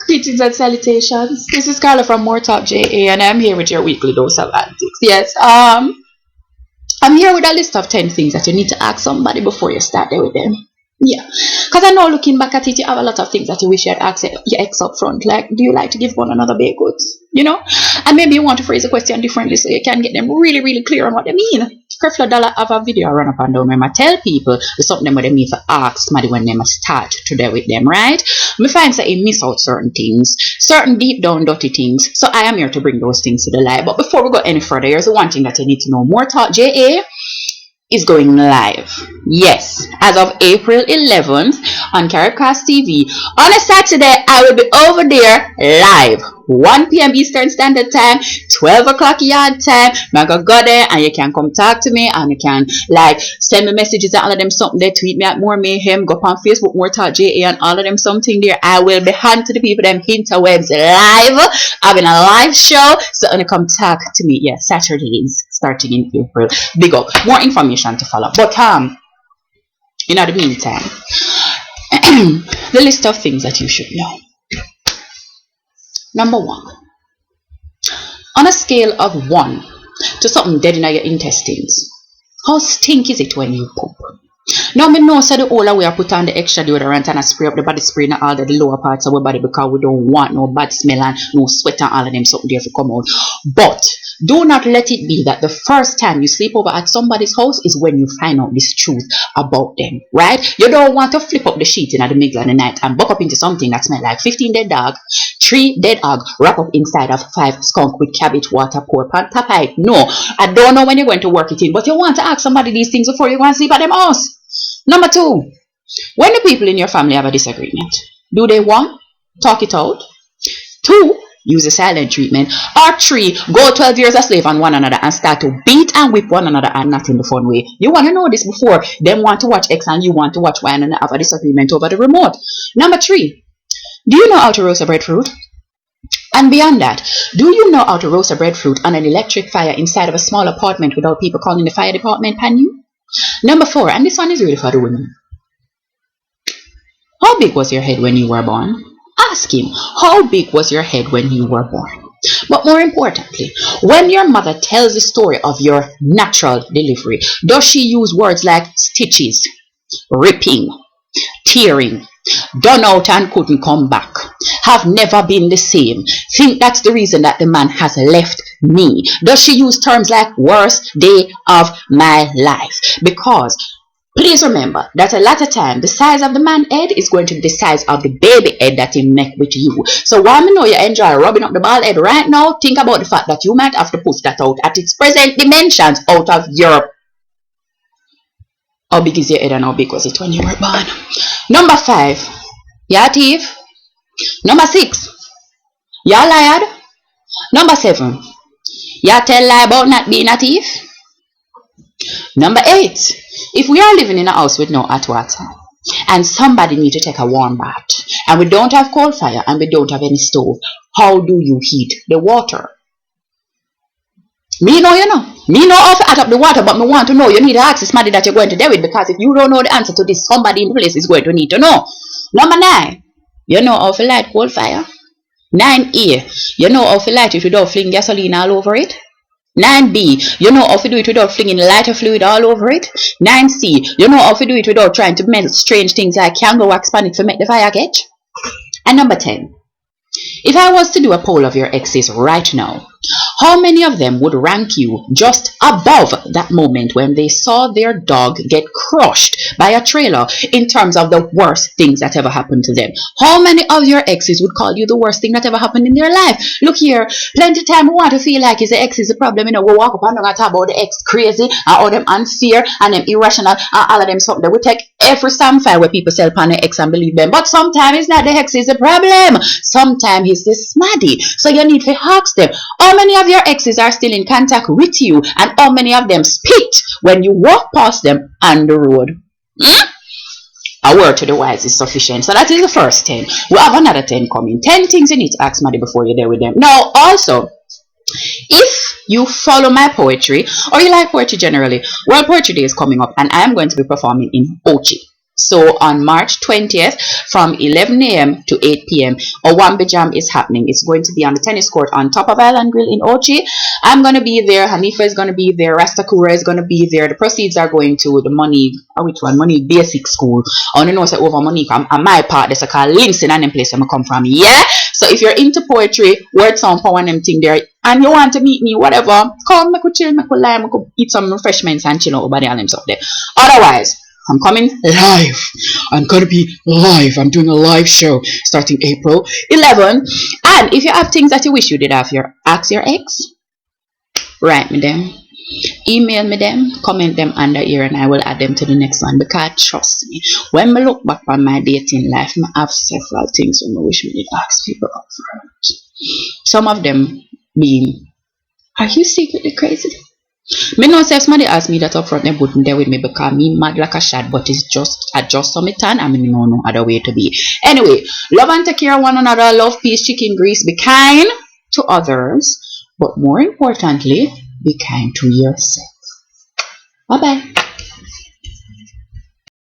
Greetings and salutations. This is Carla from MooreTalkJa, and I'm here with your weekly dose of antics. Yes, I'm here with a list of 10 things that you need to ask somebody before you start there with them. Yeah, because I know looking back at it, you have a lot of things that you wish you had asked your ex up front. Like, do you like to give one another baked goods? You know? And maybe you want to phrase a question differently so you can get them really, really clear on what they mean. Creflo Dollar have a video I run up and down where I tell people the something what they mean for ask somebody when they must start to deal with them, right? Me find that you miss out certain things, certain deep down dirty things. So I am here to bring those things to the light. But before we go any further, here's one thing that you need to know. MooreTalkJa is going live. Yes, as of April 11th on Caribcast TV. On a Saturday, I will be over there live. 1 p.m. Eastern Standard Time, 12 o'clock yard time. I'm gonna go there and you can come talk to me and you can like send me messages and all of them something there. Tweet me at More Mayhem. Go up on Facebook, MooreTalkJa, and all of them something there. I will be hand to the people them interwebs live. Having a live show. So gonna come talk to me. Yeah, Saturdays starting in April. Big up. More information to follow. But in the meantime, the list of things that you should know. Number 1, on a scale of 1 to something dead in your intestines, how stink is it when you poop? Now, me know so the older we are put on the extra deodorant and a spray up the body spray in all the lower parts of our body because we don't want no bad smell and no sweat and all of them something there to come out. But do not let it be that the first time you sleep over at somebody's house is when you find out this truth about them, right? You don't want to flip up the sheet in the middle of the night and buck up into something that smells like 15 dead dog, 3 dead hog, wrap up inside of 5 skunk with cabbage water pour pan top it. No, I don't know when you're going to work it in, but you want to ask somebody these things before you go and sleep at them house. Number 2, when the people in your family have a disagreement, do they 1, talk it out, 2, use a silent treatment, or 3, go 12 years a slave on one another and start to beat and whip one another and not in the fun way? You want to know this before them want to watch X and you want to watch Y and have a disagreement over the remote. Number 3, do you know how to roast a breadfruit? And beyond that, do you know how to roast a breadfruit on an electric fire inside of a small apartment without people calling the fire department pan you? Number 4, and this one is really for the women. How big was your head when you were born? Ask him, how big was your head when you were born? But more importantly, when your mother tells the story of your natural delivery, does she use words like stitches, ripping, tearing, done out and couldn't come back, have never been the same, think that's the reason that the man has left me? Does she use terms like worst day of my life? Because please remember that a lot of time the size of the man head is going to be the size of the baby head that he make with you. So while me know you enjoy rubbing up the bald head right now, think about the fact that you might have to push that out at its present dimensions out of Europe. How big is your head and how big was it when you were born? Number 5, you're a thief. Number 6, you're lied. Number 7, you tell lie about not being a thief. Number 8, if we are living in a house with no hot water and somebody need to take a warm bath and we don't have coal fire and we don't have any stove, how do you heat the water? Me know you know. Me know how to add up the water, but me want to know. You need to ask somebody that you're going to deal with, because if you don't know the answer to this, somebody in the place is going to need to know. Number 9, you know how to light coal fire. 9A, you know how to light it without flinging gasoline all over it. 9B, you know how to do it without flinging lighter fluid all over it. 9C, you know how to do it without trying to melt strange things like candle wax pan it to make the fire catch. And number 10, if I was to do a poll of your exes right now, how many of them would rank you just above that moment when they saw their dog get crushed by a trailer in terms of the worst things that ever happened to them? How many of your exes would call you the worst thing that ever happened in their life? Look here, plenty of time we want to feel like it's the ex is the problem. You know, we walk up and talk about the ex crazy and all them unfair and them irrational and all of them something that we take every stamp file where people sell upon the ex and believe them. But sometimes it's not the ex is the problem. Sometimes it's the smaddy. So you need to ask them, how many of your exes are still in contact with you and how many of them spit when you walk past them on the road? A word to the wise is sufficient. So that is the first 10. We have another 10 coming. 10 things you need to ask somebody before you're there with them. Now also, if you follow my poetry or you like poetry generally, World Poetry Day is coming up and I am going to be performing in Ochi. So on March 20th from 11 a.m. to 8 p.m. a Wambi Jam is happening. It's going to be on the tennis court on top of Island Grill in Ochi. I'm going to be there. Hanifa is going to be there. Rastakura is going to be there. The proceeds are going to the money, which one? Money Basic School. I want to know say over money on my part. There's a called links in any place I'm come from. Yeah. So if you're into poetry, word sound power and them thing there, and you want to meet me, whatever, come, I could chill, I could lie, I could eat some refreshments and chill out over there and them stuff there. Otherwise, I'm coming live. I'm going to be live. I'm doing a live show starting April 11. And if you have things that you wish you did have your ask your ex, write me them, email me them, comment them under here, and I will add them to the next one. Because trust me, when I look back on my dating life, I have several things I wish me did ask people up front. Some of them being, are you secretly crazy? Me know say if somebody ask me that up front, they wouldn't there with me because me mad like a shad, but it's just adjust on my turn and me know no other way to be. Anyway, love and take care of one another, love, peace, chicken grease, be kind to others, but more importantly, be kind to yourself. Bye bye.